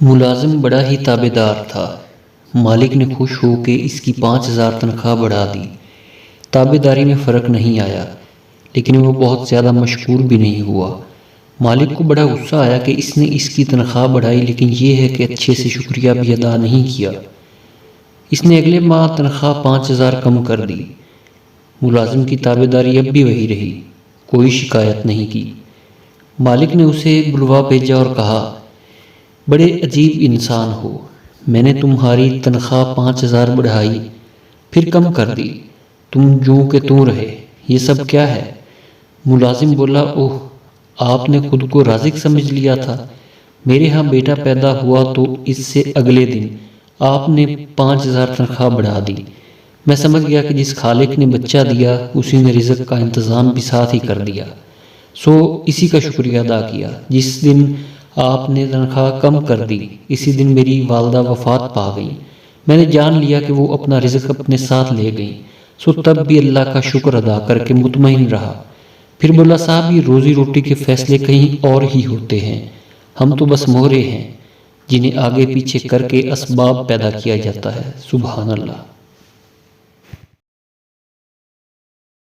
ملازم بڑا ہی تابع دار تھا۔ مالک نے خوش ہو کے اس کی 5,000 تنخواہ بڑھا دی۔ تابع داری میں فرق نہیں آیا، لیکن وہ بہت زیادہ مشکور بھی نہیں ہوا۔ مالک کو بڑا غصہ آیا کہ اس نے اس کی تنخواہ بڑھائی، لیکن یہ ہے کہ اچھے سے شکریہ بھی ادا نہیں کیا۔ اس نے اگلے ماہ تنخواہ 5,000 کم کر دی۔ ملازم کی تابع داری اب بھی وہی رہی، کوئی شکایت نہیں کی۔ مالک نے اسے بلوا بھیجا اور کہا، بڑے عجیب انسان ہو، میں نے تمہاری تنخواہ 5,000 بڑھائی، پھر کم کر دی، تم جوں کہ توں رہے، یہ سب کیا ہے؟ ملازم بولا، اوہ، آپ نے خود کو رازق سمجھ لیا تھا۔ میرے ہاں بیٹا پیدا ہوا تو اس سے اگلے دن آپ نے 5,000 تنخواہ بڑھا دی۔ میں سمجھ گیا کہ جس خالق نے بچہ دیا اسی نے رزق کا انتظام بھی ساتھ ہی کر دیا، سو اسی کا شکریہ ادا کیا۔ جس دن آپ نے تنخواہ کم کر دی، اسی دن میری والدہ وفات پا گئیں۔ میں نے جان لیا کہ وہ اپنا رزق اپنے ساتھ لے گئیں، سو تب بھی اللہ کا شکر ادا کر کے مطمئن رہا۔ پھر بولا، صاحب، یہ روزی روٹی کے فیصلے کہیں اور ہی ہوتے ہیں، ہم تو بس مہرے ہیں جنہیں آگے پیچھے کر کے اسباب پیدا کیا جاتا ہے۔ سبحان اللہ۔